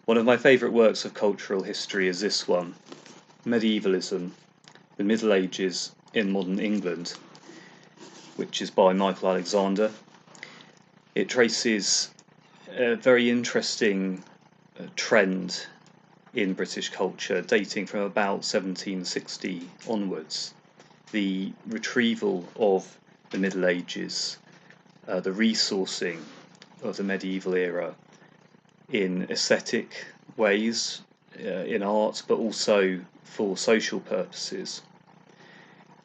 One of my favourite works of cultural history is this one, Medievalism, the Middle Ages in Modern England, which is by Michael Alexander. It traces a very interesting trend in British culture dating from about 1760 onwards. The retrieval of the Middle Ages, the resourcing of the medieval era in aesthetic ways, in art, but also for social purposes.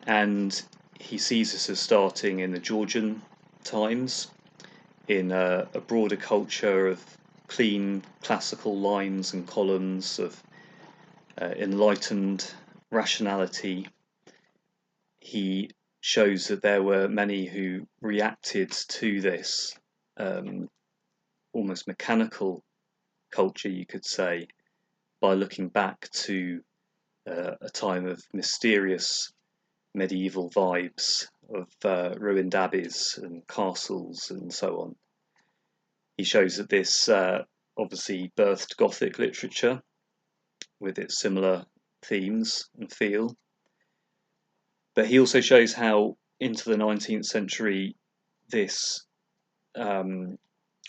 And he sees this as starting in the Georgian times, in a broader culture of clean classical lines and columns, of enlightened rationality. He shows that there were many who reacted to this almost mechanical culture, you could say, by looking back to a time of mysterious medieval vibes, of ruined abbeys and castles and so on. He shows that this obviously birthed Gothic literature with its similar themes and feel. But he also shows how into the 19th century this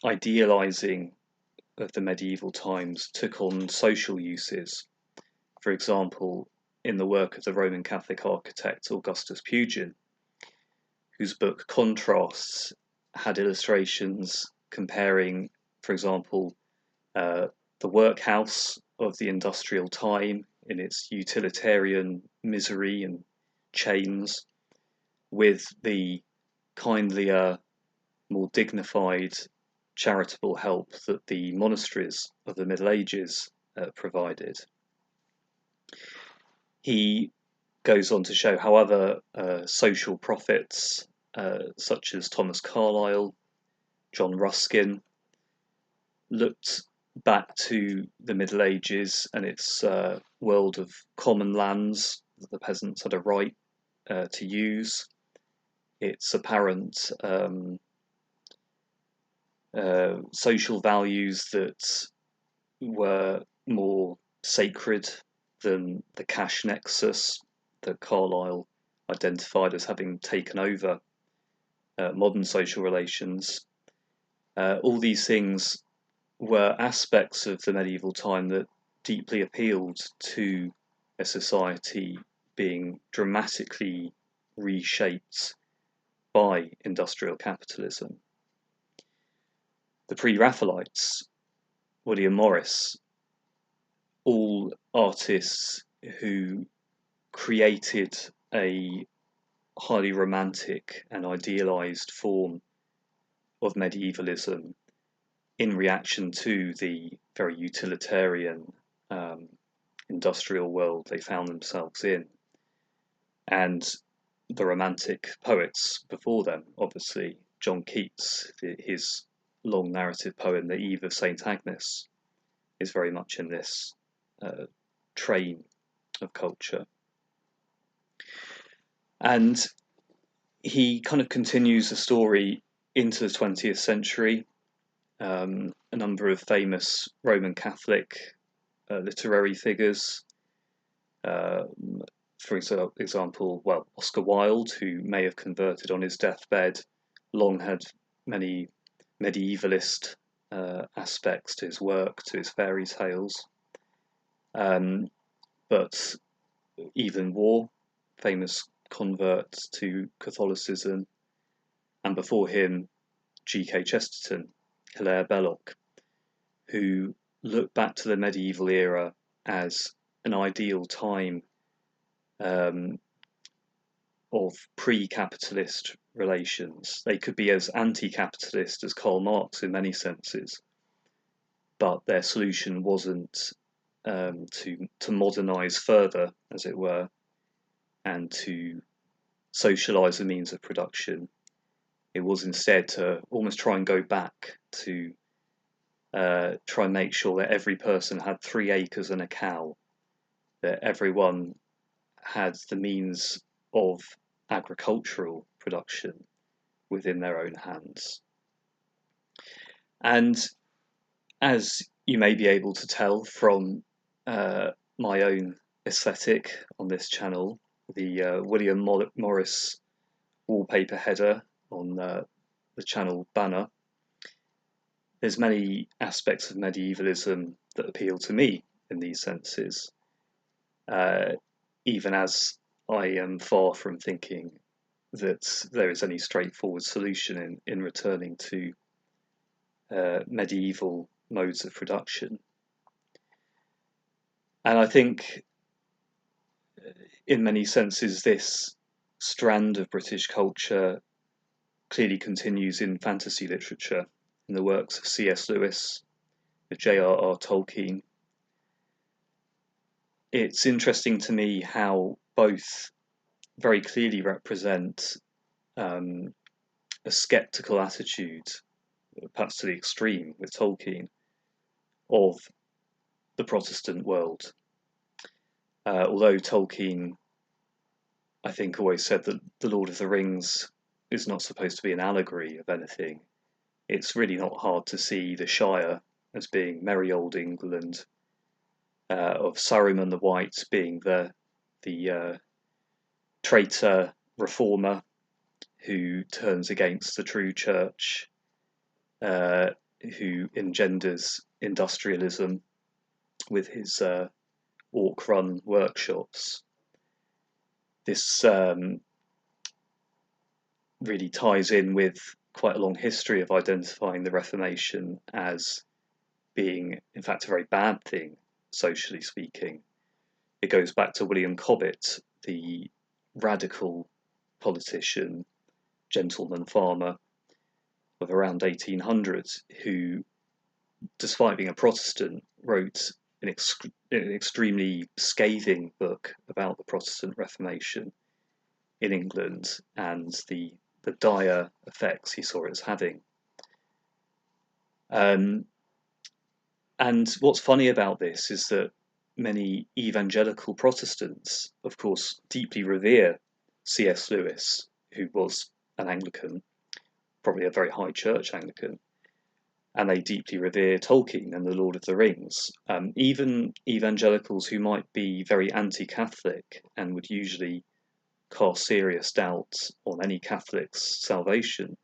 idealizing of the medieval times took on social uses. For example, in the work of the Roman Catholic architect Augustus Pugin, whose book Contrasts had illustrations comparing, for example, the workhouse of the industrial time in its utilitarian misery and chains with the kindlier, more dignified, charitable help that the monasteries of the Middle Ages provided. He goes on to show how other social prophets, such as Thomas Carlyle, John Ruskin, looked back to the Middle Ages and its world of common lands that the peasants had a right to use, its apparent social values that were more sacred than the cash nexus that Carlyle identified as having taken over modern social relations. All these things were aspects of the medieval time that deeply appealed to a society being dramatically reshaped by industrial capitalism. The Pre-Raphaelites, William Morris, all artists who created a highly romantic and idealized form of medievalism in reaction to the very utilitarian industrial world they found themselves in. And the romantic poets before them, obviously, John Keats, his long narrative poem, The Eve of St. Agnes, is very much in this train of culture. And he kind of continues the story into the 20th century. A number of famous Roman Catholic literary figures, for example, Oscar Wilde, who may have converted on his deathbed, long had many medievalist aspects to his work, to his fairy tales. But Evelyn Waugh, famous convert to Catholicism, and before him, G.K. Chesterton, Hilaire Belloc, who looked back to the medieval era as an ideal time of pre-capitalist relations. They could be as anti-capitalist as Karl Marx in many senses, but their solution wasn't to modernize further, as it were, and to socialize the means of production. It was instead to almost try and go back to try and make sure that every person had 3 acres and a cow, that everyone had the means of agricultural production within their own hands. And as you may be able to tell from my own aesthetic on this channel, the William Morris wallpaper header on the channel banner. There's many aspects of medievalism that appeal to me in these senses, even as I am far from thinking that there is any straightforward solution in returning to medieval modes of production. And I think, in many senses, this strand of British culture clearly continues in fantasy literature, in the works of C.S. Lewis, of J.R.R. Tolkien. It's interesting to me how both very clearly represent a sceptical attitude, perhaps to the extreme with Tolkien, of the Protestant world. Although Tolkien, I think, always said that The Lord of the Rings is not supposed to be an allegory of anything, it's really not hard to see the Shire as being merry old England, of Saruman the White being the traitor reformer who turns against the true church, who engenders industrialism with his orc-run workshops. This really ties in with quite a long history of identifying the Reformation as being, in fact, a very bad thing, socially speaking. It goes back to William Cobbett, the radical politician, gentleman farmer of around 1800, who, despite being a Protestant, wrote an extremely scathing book about the Protestant Reformation in England and the dire effects he saw it as having. And what's funny about this is that many evangelical Protestants, of course, deeply revere C.S. Lewis, who was an Anglican, probably a very high church Anglican, and they deeply revere Tolkien and The Lord of the Rings. Even evangelicals who might be very anti-Catholic and would usually cast serious doubts on any Catholic's salvation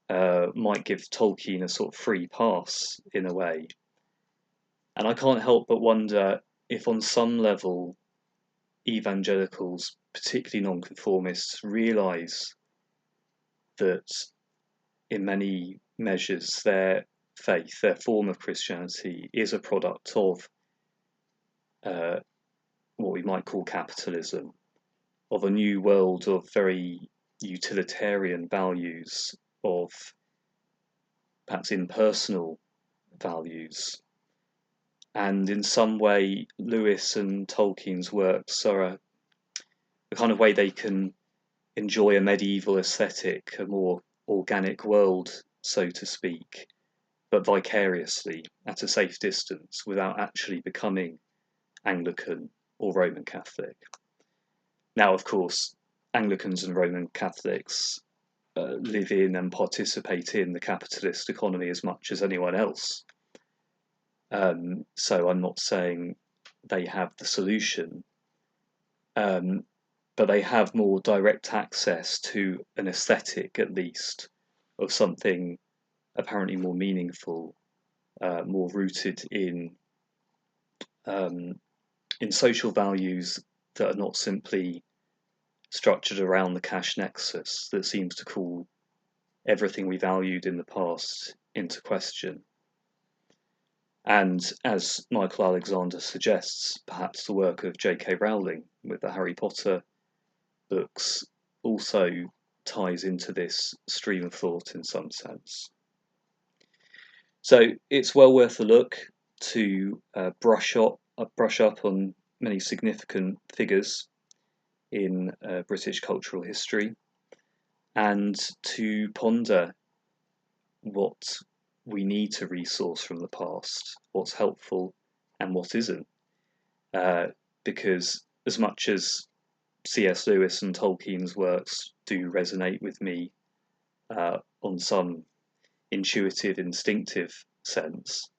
might give Tolkien a sort of free pass in a way. And I can't help but wonder if on some level evangelicals, particularly nonconformists, realise that in many measures their faith, their form of Christianity, is a product of what we might call capitalism, of a new world of very utilitarian values, of perhaps impersonal values. And in some way, Lewis and Tolkien's works are a kind of way they can enjoy a medieval aesthetic, a more organic world, so to speak, but vicariously at a safe distance without actually becoming Anglican or Roman Catholic. Now, of course, Anglicans and Roman Catholics live in and participate in the capitalist economy as much as anyone else. So I'm not saying they have the solution, but they have more direct access to an aesthetic, at least, of something apparently more meaningful, more rooted in social values that are not simply structured around the cash nexus that seems to call everything we valued in the past into question. And as Michael Alexander suggests, perhaps the work of J.K. Rowling with the Harry Potter books also ties into this stream of thought in some sense. So it's well worth a look to brush up on many significant figures in British cultural history, and to ponder what we need to resource from the past, what's helpful and what isn't. Because as much as C.S. Lewis and Tolkien's works do resonate with me on some intuitive, instinctive sense,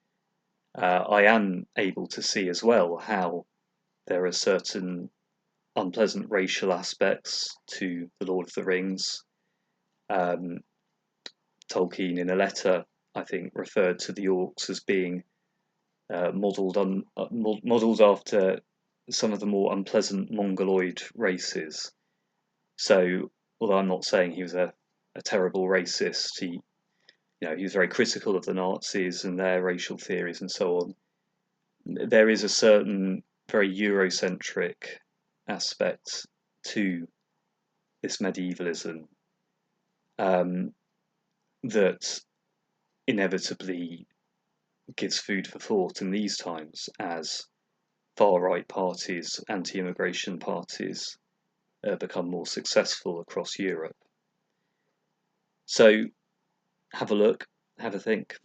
I am able to see as well how there are certain unpleasant racial aspects to The Lord of the Rings. Um, Tolkien, in a letter, I think, referred to the orcs as being modelled after some of the more unpleasant Mongoloid races. So, although I'm not saying he was a terrible racist, he was very critical of the Nazis and their racial theories and so on. There is a certain very Eurocentric aspect to this medievalism that inevitably gives food for thought in these times as far-right parties, anti-immigration parties, become more successful across Europe. So have a look, have a think.